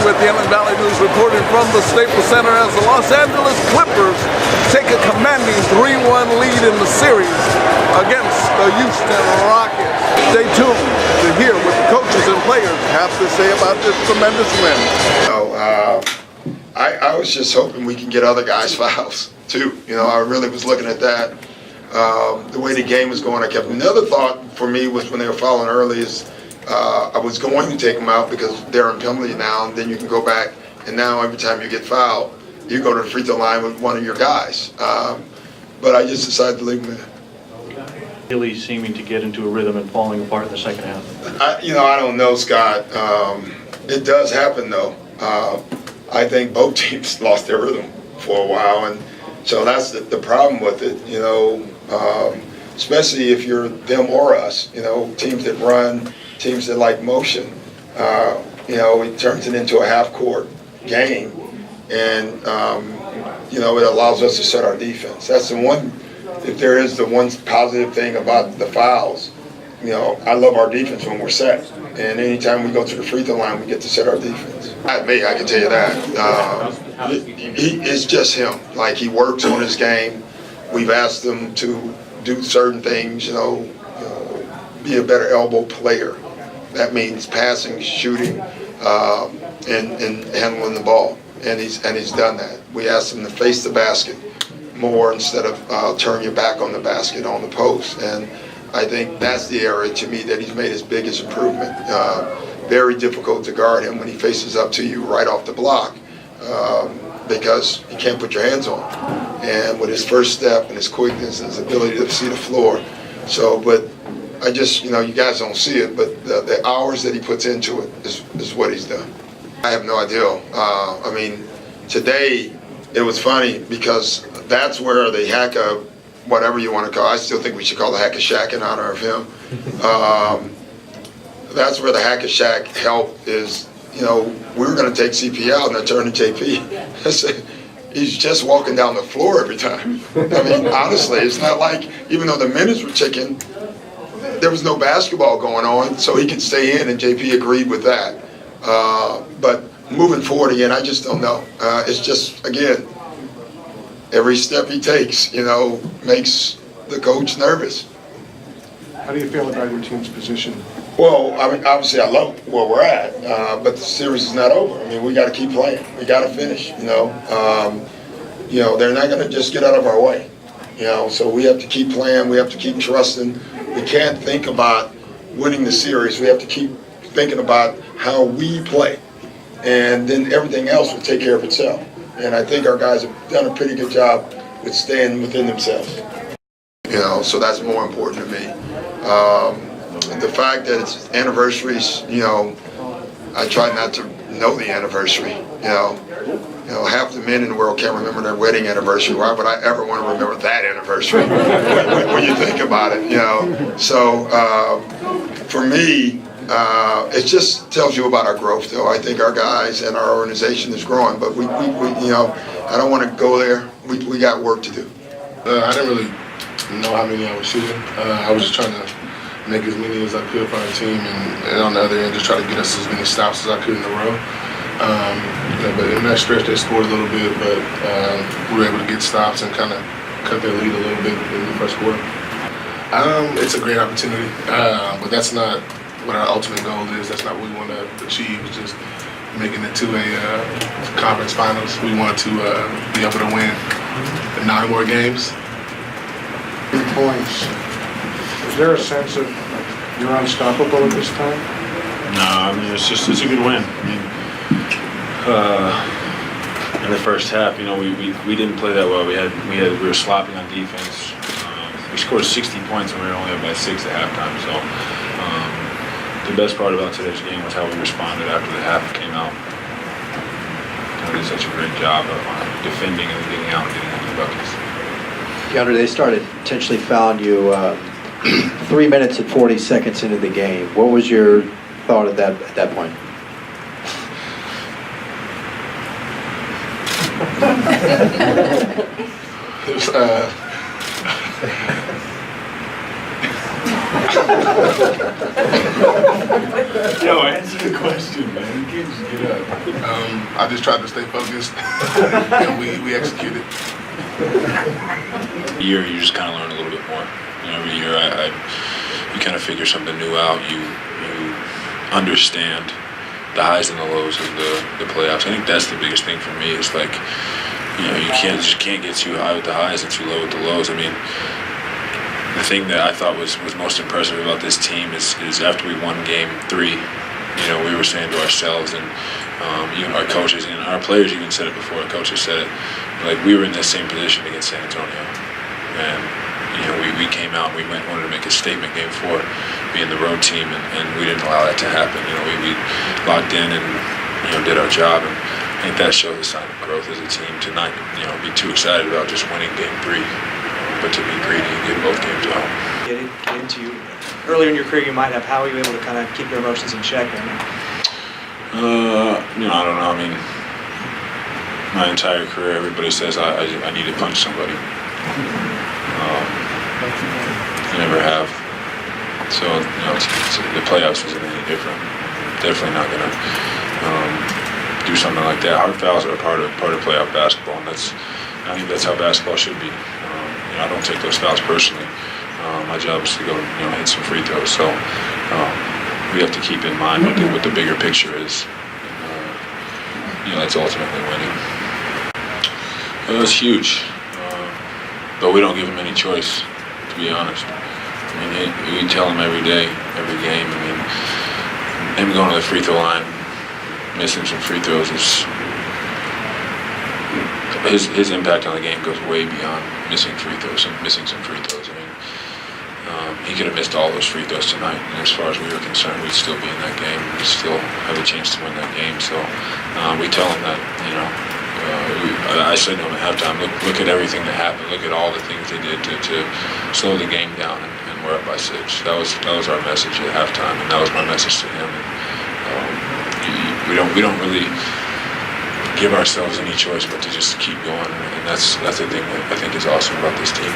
with the Inland Valley News reporting from the Staples Center as the Los Angeles Clippers take a commanding 3-1 lead in the series against the Houston Rockets. Stay tuned to hear what the coaches and players have to say about this tremendous win. I was just hoping we can get other guys fouls too. I really was looking at that. The way the game was going, I kept. Another thought for me was when they were fouling early is I was going to take them out because they're in penalty now, and then you can go back, and now every time you get fouled, you go to the free throw line with one of your guys. But I just decided to leave them in. Really seeming to get into a rhythm and falling apart in the second half. I don't know, Scott. It does happen, though. I think both teams lost their rhythm for a while, and so that's the problem with it. Especially if you're them or us. Teams that run, teams that like motion. It turns it into a half-court game, and it allows us to set our defense. That's the one. If there is the one positive thing about the fouls, I love our defense when we're set. And anytime we go to the free throw line, we get to set our defense. I can tell you that. It's just him. Like, he works on his game. We've asked him to do certain things, be a better elbow player. That means passing, shooting, and handling the ball. And he's done that. We asked him to face the basket more instead of turn your back on the basket, on the post. And I think that's the area to me that he's made his biggest improvement. Very difficult to guard him when he faces up to you right off the block because you can't put your hands on him. And with his first step and his quickness and his ability to see the floor. But I just, you guys don't see it, but the hours that he puts into it is what he's done. I have no idea. Today it was funny because that's where the hack of whatever you want to call it. I still think we should call the Hack a Shack in honor of him. That's where the Hack a Shack helped is, we were going to take CP out and I turned to JP. He's just walking down the floor every time. Honestly, it's not like, even though the minutes were ticking, there was no basketball going on, so he could stay in, and JP agreed with that. But moving forward again, I just don't know. It's just, again, every step he takes, makes the coach nervous. How do you feel about your team's position? Well, obviously I love where we're at, but the series is not over. We got to keep playing. We got to finish, they're not going to just get out of our way, so we have to keep playing. We have to keep trusting. We can't think about winning the series. We have to keep thinking about how we play, and then everything else will take care of itself. And I think our guys have done a pretty good job with staying within themselves. So that's more important to me. The fact that it's anniversaries, I try not to know the anniversary. Half the men in the world can't remember their wedding anniversary. Why would I ever want to remember that anniversary when you think about it? So for me, it just tells you about our growth, though. I think our guys and our organization is growing, but we I don't want to go there. We got work to do. I didn't really know how many I was shooting. I was just trying to make as many as I could for our team, and on the other end, just try to get us as many stops as I could in a row. But in that stretch, they scored a little bit, but we were able to get stops and kind of cut their lead a little bit in the first quarter. It's a great opportunity, but that's not what our ultimate goal is. That's not what we want to achieve. It's just making it to a conference finals. We want to be able to win 9 more games. 3 points. Is there a sense of you're unstoppable at this time? No, it's a good win. In the first half, we didn't play that well. We were sloppy on defense. We scored 60 points and we were only up by 6 at halftime. So the best part about today's game was how we responded after the half came out. We did such a great job of defending and getting out and getting the buckets. DeAndre, they started intentionally fouling you 3 minutes and 40 seconds into the game. What was your thought at that point? Yo, answer the question, man. You can't just get up. I just tried to stay focused, and we executed. Year, you just kind of learn a little bit more. You know, every year, you kind of figure something new out. You understand the highs and the lows of the playoffs. I think that's the biggest thing for me. Is like, you know, you just can't get too high with the highs and too low with the lows. I mean, the thing that I thought was most impressive about this team is after we won Game 3, you know, we were saying to ourselves and even our coaches and our players even said it before. Our coaches said it. Like, we were in the same position against San Antonio, and you know, we came out and we wanted to make a statement Game 4, being the road team, and we didn't allow that to happen. You know, we locked in and, you know, did our job, and I think that shows a sign of growth as a team to not, you know, be too excited about just winning Game 3, but to be greedy and get both games at home. Get into you. Earlier in your career, you might have. How are you able to kind of keep your emotions in check? You know, I don't know. I mean, my entire career, everybody says I need to punch somebody. I never have. So, you know, the playoffs isn't any different. Definitely not gonna do something like that. Hard fouls are part of playoff basketball, and I think that's how basketball should be. You know, I don't take those fouls personally. My job is to go, you know, hit some free throws. So we have to keep in mind what the bigger picture is. You know, that's ultimately winning. It's huge, but we don't give them any choice, to be honest. I mean, we tell them every day, every game. I mean, him going to the free throw line, missing some free throws is his impact on the game goes way beyond missing free throws and missing some free throws. I mean, he could have missed all those free throws tonight, and as far as we were concerned, we'd still be in that game. We'd still have a chance to win that game. So we tell him that, you know. I said to him at halftime, look at everything that happened. Look at all the things they did to slow the game down, and we're up by 6. That was our message at halftime, and that was my message to him. And, we don't really give ourselves any choice but to just keep going, and that's the thing that I think is awesome about this team.